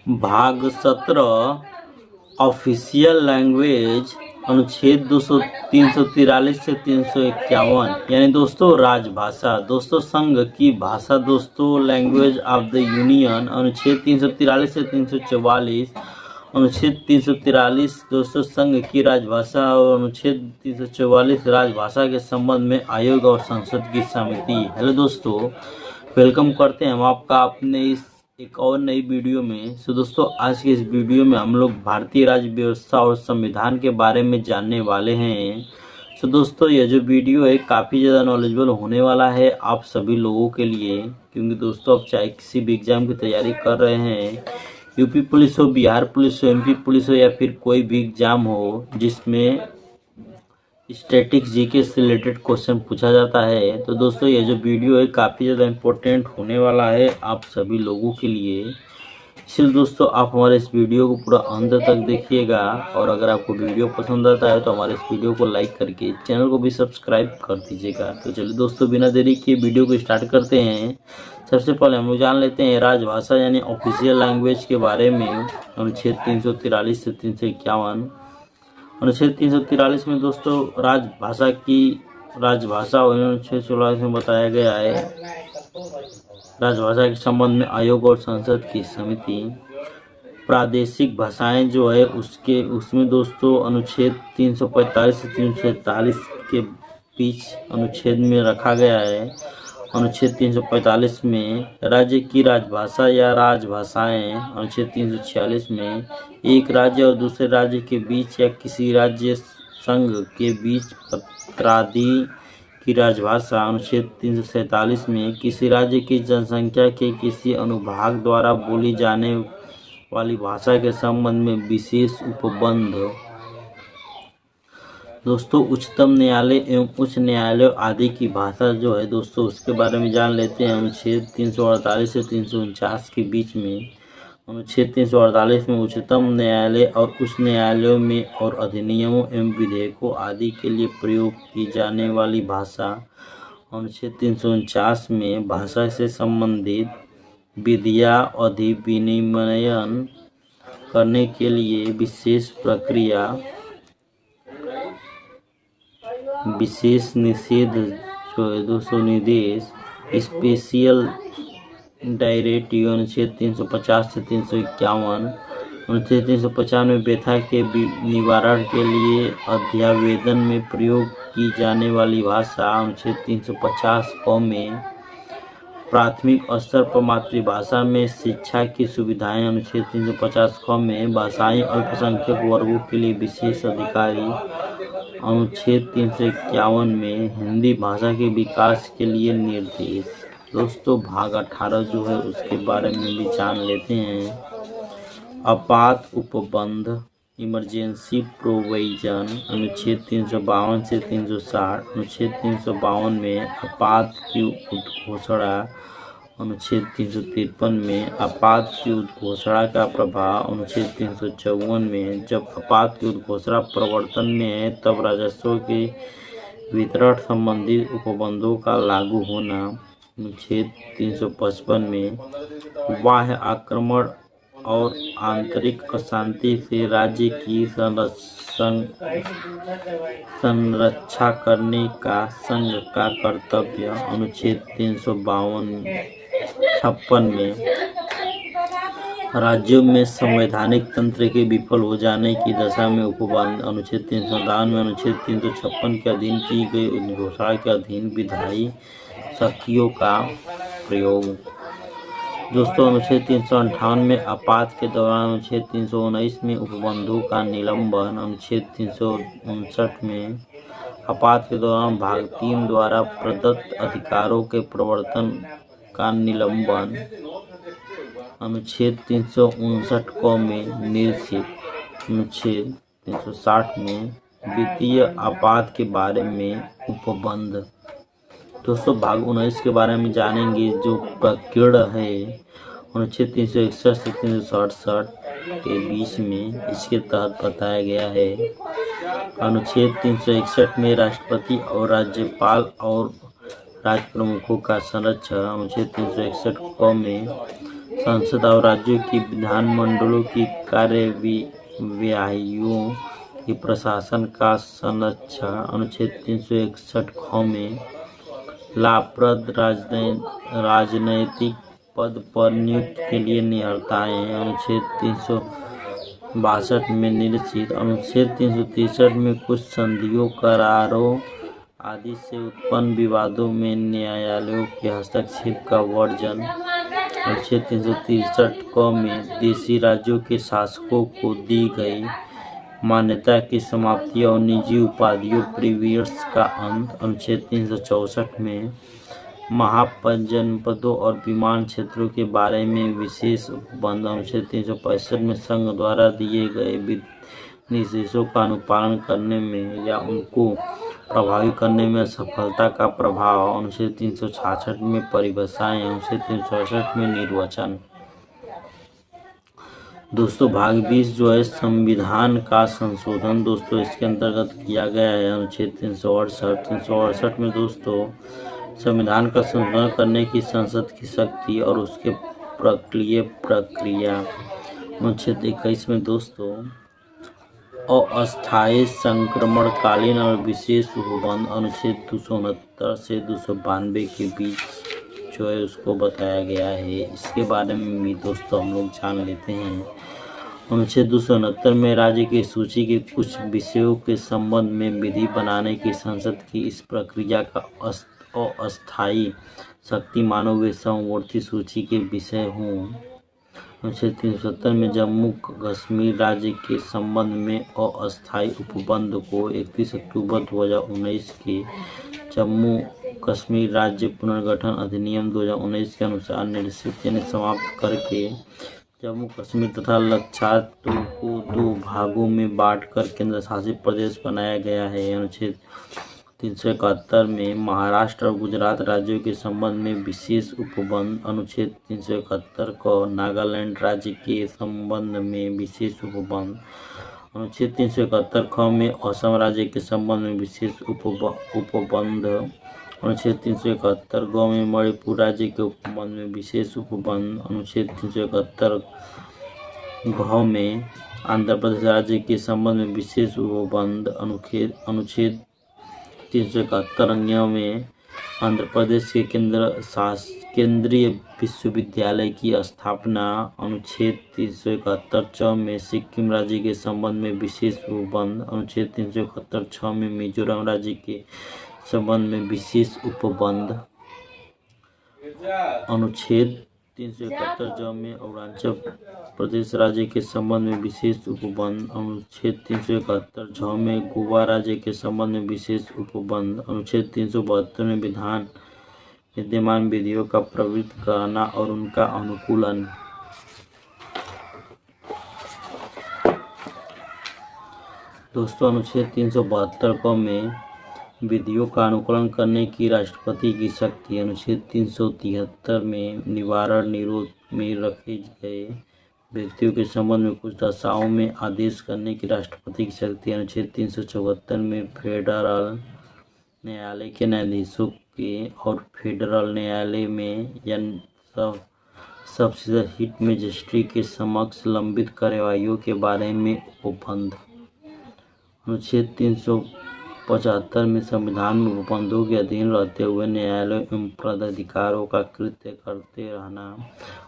भाग 17 official language अनुच्छेद 343 से 351 यानी दोस्तों राजभाषा। दोस्तों संघ की भाषा दोस्तों लैंग्वेज ऑफ द यूनियन अनुच्छेद 343 से 344। अनुच्छेद 343 दोस्तों संघ की राजभाषा और अनुच्छेद 344 राजभाषा के संबंध में आयोग और संसद की समिति। हेलो दोस्तों, वेलकम करते हैं हम आपका अपने इस एक और नई वीडियो में। सो दोस्तों आज के इस वीडियो में हम लोग भारतीय राज्य व्यवस्था और संविधान के बारे में जानने वाले हैं। सो दोस्तों यह जो वीडियो है काफ़ी ज़्यादा नॉलेजेबल होने वाला है आप सभी लोगों के लिए, क्योंकि दोस्तों आप चाहे किसी भी एग्ज़ाम की तैयारी कर रहे हैं, यूपी पुलिस हो, बिहार पुलिस हो, एमपी पुलिस हो या फिर कोई भी एग्ज़ाम हो जिसमें स्टैटिक्स जीके से रिलेटेड क्वेश्चन पूछा जाता है, तो दोस्तों ये जो वीडियो है काफ़ी ज़्यादा इम्पोर्टेंट होने वाला है आप सभी लोगों के लिए। इसलिए दोस्तों आप हमारे इस वीडियो को पूरा अंत तक देखिएगा, और अगर आपको वीडियो पसंद आता है तो हमारे इस वीडियो को लाइक करके चैनल को भी सब्सक्राइब कर दीजिएगा। तो चलिए दोस्तों बिना देरी के वीडियो को स्टार्ट करते हैं। सबसे पहले हम लोग जान लेते हैं राजभाषा यानी ऑफिशियल लैंग्वेज के बारे में। अनुच्छेद 343 से 351। अनुच्छेद 343 में दोस्तों राजभाषा और अनुच्छेद 44 में बताया गया है राजभाषा के संबंध में आयोग और संसद की समिति। प्रादेशिक भाषाएं जो है उसमें दोस्तों अनुच्छेद 345 से 347 के बीच अनुच्छेद में रखा गया है। अनुच्छेद 345 में राज्य की राजभाषा या राजभाषाएं। अनुच्छेद 346 में एक राज्य और दूसरे राज्य के बीच या किसी राज्य संघ के बीच प्रांतीय की राजभाषा। अनुच्छेद 347 में किसी राज्य की जनसंख्या के किसी अनुभाग द्वारा बोली जाने वाली भाषा के संबंध में विशेष उपबंध। दोस्तों उच्चतम न्यायालय एवं उच्च न्यायालय आदि की भाषा जो है दोस्तों उसके बारे में जान लेते हैं। अनुच्छेद 348 से 349 के बीच में। अनुच्छेद 348 में उच्चतम न्यायालय और उच्च न्यायालयों में और अधिनियमों एवं विधेयकों आदि के लिए प्रयोग की जाने वाली भाषा। अनुच्छेद 349 में भाषा से संबंधित विधियाँ अधिविनियमन करने के लिए विशेष प्रक्रिया, विशेष निषेध जो है दोस्तों निर्देश, स्पेशल डायरेक्टिव। अनुच्छेद 350 से 351। अनुच्छेद 350 में व्यथा के निवारण के लिए अध्यावेदन में प्रयोग की जाने वाली भाषा। अनुच्छेद 350 क में प्राथमिक स्तर पर मातृभाषा में शिक्षा की सुविधाएं। अनुच्छेद 350 ख में भाषाई अल्पसंख्यक वर्गों के लिए विशेष अधिकारी। अनुच्छेद 351 में हिंदी भाषा के विकास के लिए निर्देश। दोस्तों भाग 18 जो है उसके बारे में भी जान लेते हैं। आपात उपबंध, इमरजेंसी प्रोविजन। अनुच्छेद 352 से 360। अनुच्छेद 352 में आपात की उद्घोषणा। अनुच्छेद 353 में आपात की उद्घोषणा का प्रभाव। अनुच्छेद 354 में जब आपात की उद्घोषणा प्रवर्तन में है तब राजस्व के वितरण संबंधी उपबंधों का लागू होना। अनुच्छेद 355 में बाह्य आक्रमण और आंतरिक अशांति से राज्य की संरक्षा करने का संघ का कर्तव्य। अनुच्छेद 356 में राज्यों में संवैधानिक तंत्र के विफल हो जाने की दशा में उपबंध। अनुच्छेद 357 में अनुच्छेद 356 के अधीन की गई उद्घोषणा के अधीन विधायी शक्तियों का प्रयोग। दोस्तों अनुच्छेद 358 में आपात के दौरान। अनुच्छेद 319 में उपबंधों का निलंबन। अनुच्छेद 359 में आपात के दौरान भाग 3 द्वारा प्रदत्त अधिकारों के प्रवर्तन का निलंबन। अनुच्छेद 359 क में निश्चित। अनुच्छेद 360 में वित्तीय आपात के बारे में उपबंध। दोस्तों भाग 19 के बारे में जानेंगे जो प्रकीर्ण है। अनुच्छेद 361 से 367 के बीच में इसके तहत बताया गया है। अनुच्छेद 361 में राष्ट्रपति और राज्यपाल और राज्य प्रमुखों का संरक्षण। अनुच्छेद 361 क में संसद और राज्यों की विधानमंडलों की कार्यवाहियों की प्रशासन का संरक्षण अनुच्छेद 361 ख में लाभप्रद राजनैतिक पद पर नियुक्ति के लिए नियर्ताएं अनुच्छेद 362 में निर्देशित अनुच्छेद 363 में कुछ संधियों करारों आदि से उत्पन्न विवादों में न्यायालयों के हस्तक्षेप का वर्जन अनुच्छेद 363 क में देशी राज्यों के शासकों को दी गई मान्यता की समाप्ति और निजी उपाधियों प्रिविलेज का अंत अनुच्छेद 364 में महाजनपदों और विमान क्षेत्रों के बारे में विशेष उपबंध अनुच्छेद 365 में संघ द्वारा दिए गए निर्देशों का अनुपालन करने में या उनको प्रभावी करने में असफलता का प्रभाव अनुच्छेद 366 में परिभाषाएं अनुच्छेद 367 में निर्वचन। दोस्तों भाग 20 जो है संविधान का संशोधन दोस्तों इसके अंतर्गत किया गया है अनुच्छेद 368 में दोस्तों संविधान का संशोधन करने की संसद की शक्ति और उसके प्रक्रिया अनुच्छेद 21 में दोस्तों अस्थायी संक्रमणकालीन और विशेष उपबंध अनुच्छेद 269 से 292 के बीच जो है उसको बताया गया है। इसके बारे में भी दोस्तों हम लोग जान लेते हैं। अनुच्छेद 269 में राज्य की सूची के कुछ विषयों के संबंध में विधि बनाने की संसद की इस प्रक्रिया का अस्थायी शक्ति मानव वे समवर्ती सूची के विषय हों। अनुच्छेद 370 में जम्मू कश्मीर राज्य के संबंध में अस्थायी उपबंध को 31 अक्टूबर 2019 के जम्मू कश्मीर राज्य पुनर्गठन अधिनियम 2019 के अनुसार निर्देशित यानी समाप्त करके जम्मू कश्मीर तथा लद्दाख को 2 भागों में बांटकर केंद्र शासित प्रदेश बनाया गया है। अनुच्छेद 371 में महाराष्ट्र और गुजरात राज्यों के संबंध में विशेष उपबंध अनुच्छेद 371 को नागालैंड राज्य के संबंध में विशेष उपबंध अनुच्छेद 371 ख में असम राज्य के संबंध में विशेष उपबंध अनुच्छेद 371 ग में मणिपुर राज्य के उपबंध में विशेष उपबंध अनुच्छेद 371 घ में आंध्र प्रदेश राज्य के संबंध में विशेष उपबंध अनुच्छेद 371 अन्य में आंध्र प्रदेश के केंद्रीय विश्वविद्यालय की स्थापना अनुच्छेद 371 च में सिक्किम राज्य के संबंध में विशेष उपबंध अनुच्छेद 371 छ में मिजोरम राज्य के संबंध में विशेष उपबंध अनुच्छेद 371 ज में अरुणाचल प्रदेश राज्य के संबंध में विशेष उपबंध अनुच्छेद 371 झ में गोवा राज्य के संबंध में विशेष उपबंध अनुच्छेद 372 में विद्यमान विधियों का प्रवृत्त कराना और उनका अनुकूलन। दोस्तों अनुच्छेद 372 क में विधियों का अनुकूलन करने की राष्ट्रपति की शक्ति अनुच्छेद 373 में निवारण निरोध में रखे गए व्यक्तियों के संबंध में कुछ दशाओं में आदेश करने की राष्ट्रपति की शक्ति अनुच्छेद 374 में फेडरल न्यायालय के न्यायाधीशों के और फेडरल न्यायालय में या सबसे हिट मजिस्ट्रेट के समक्ष लंबित कार्यवाहियों के बारे में उपबंध अनुच्छेद 375 में संविधान में उपबंधों के अधीन रहते हुए न्यायालयों एवं पदाधिकारियों का कृत्य करते रहना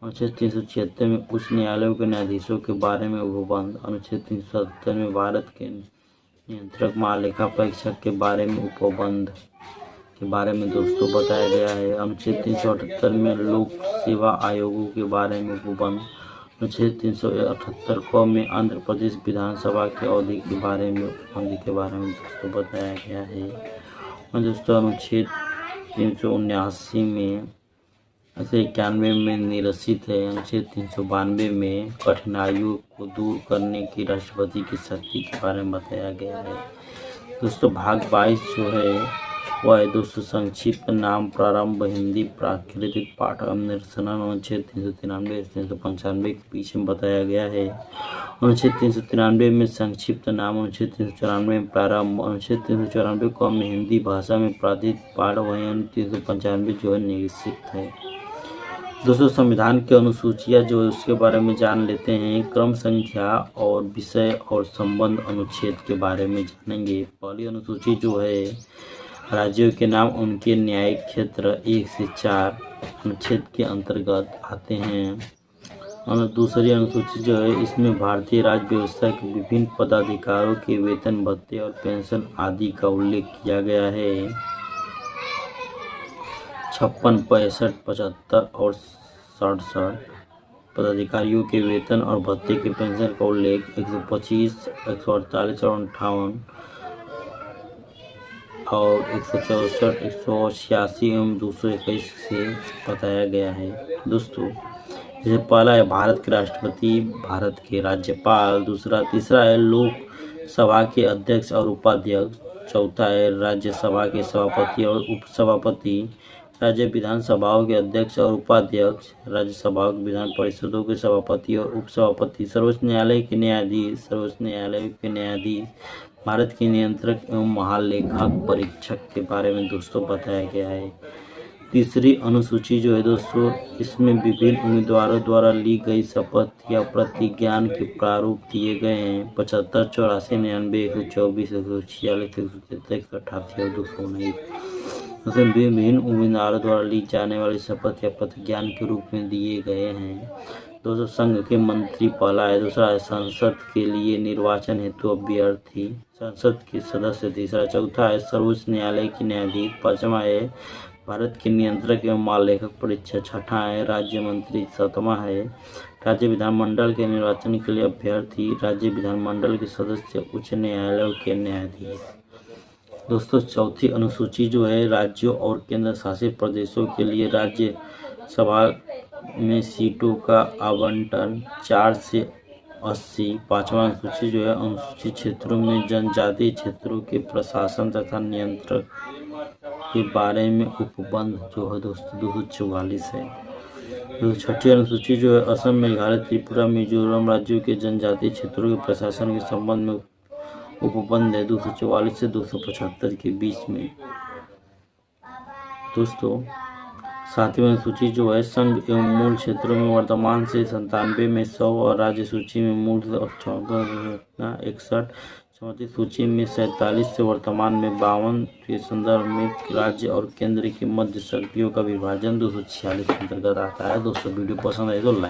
अनुच्छेद 376 में उच्च न्यायालयों के न्यायाधीशों के बारे में उपबंध अनुच्छेद 377 में भारत के नियंत्रक महालेखा परीक्षक के बारे में उपबंध के बारे में दोस्तों बताया गया है। अनुच्छेद 378 में लोक सेवा आयोगों के बारे में उपबंध अनुच्छेद 378 क में आंध्र प्रदेश विधानसभा की अवधि के बारे में दोस्तों बताया गया है। और दोस्तों अनुच्छेद 379 में 91 में निरसित है। अनुच्छेद 392 में कठिनाइयों को दूर करने की राष्ट्रपति की शक्ति के बारे में बताया गया है। दोस्तों भाग 22 जो है वह दोस्तों संक्षिप्त नाम प्रारंभ हिंदी प्राकृतिक पाठ निरसन अनुच्छेद 393 395 के बीच में बताया गया है। अनुच्छेद 393 में संक्षिप्त नाम अनुच्छेद 394 में प्रारंभ अनुच्छेद 394 को में हिंदी भाषा में प्राधित पाठ वही 395 जो है निश्चित है। दोस्तों संविधान की अनुसूचियाँ जो है उसके बारे में जान लेते हैं। क्रम संख्या और विषय और संबंध अनुच्छेद के बारे में जानेंगे। पहली अनुसूची जो है राज्यों के नाम उनके न्यायिक क्षेत्र 1 से 4 अनुच्छेद के अंतर्गत आते हैं। और दूसरी अनुसूची जो है इसमें भारतीय राज्य व्यवस्था के विभिन्न पदाधिकारियों के वेतन भत्ते और पेंशन आदि का उल्लेख किया गया है। 56, 65, 75 और 67 पदाधिकारियों के वेतन और भत्ते के पेंशन का उल्लेख 125, 148 और 58 और 164, 186 एवं 221 से बताया गया है। दोस्तों जैसे पहला है भारत के राष्ट्रपति, भारत के राज्यपाल, तीसरा है लोकसभा के अध्यक्ष और उपाध्यक्ष, चौथा है राज्यसभा के सभापति और उपसभापति, राज्य विधानसभाओं के अध्यक्ष और उपाध्यक्ष, राज्यसभाओं के विधान परिषदों के सभापति और उपसभापति, सर्वोच्च न्यायालय के न्यायाधीश, भारत के नियंत्रक एवं महालेखाक परीक्षक के बारे में दोस्तों बताया गया है। तीसरी अनुसूची जो है दोस्तों इसमें विभिन्न उम्मीदवारों द्वारा ली गई शपथ या प्रतिज्ञान के प्रारूप दिए गए हैं। 75, 84, 99, 124, 146, 133, 188 और 219 उसमें विभिन्न उम्मीदवारों द्वारा ली जाने वाली शपथ या प्रतिज्ञान के रूप में दिए गए हैं। दोस्तों संघ के मंत्री पहला है। दूसरा है संसद के लिए निर्वाचन हेतु अभ्यर्थी, संसद के सदस्य तीसरा। चौथा है सर्वोच्च न्यायालय के न्यायाधीश। पांचवा है भारत के नियंत्रक एवं महालेखक परीक्षक। छठा है राज्य मंत्री। सातवां है राज्य विधानमंडल के निर्वाचन के लिए अभ्यर्थी, राज्य विधानमंडल के सदस्य, उच्च न्यायालय के न्यायाधीश। दोस्तों चौथी अनुसूची जो है राज्यों और केंद्र शासित प्रदेशों के लिए राज्य सभा में सीटों का आवंटन 4 से 80। पांचवा अनुसूची जो है अनुसूचित क्षेत्रों में जनजातीय क्षेत्रों के प्रशासन तथा नियंत्रण के बारे में उपबंध जो है दोस्तों 244 है। छठी अनुसूची जो है असम, मेघालय, त्रिपुरा, मिजोरम राज्यों के जनजातीय क्षेत्रों के प्रशासन के संबंध में उपबंध है 244 से 275 के बीच में। दोस्तों सातवीं अनुसूची जो है संघ एवं मूल क्षेत्रों में वर्तमान से 97 में 100 और राज्य सूची में मूल 61, चौथी सूची में 47 से वर्तमान में 52 के संदर्भ में राज्य और केंद्र के मध्य शक्तियों का विभाजन 246 के अंतर्गत आता है। दोस्तों वीडियो पसंद आए तो लाइक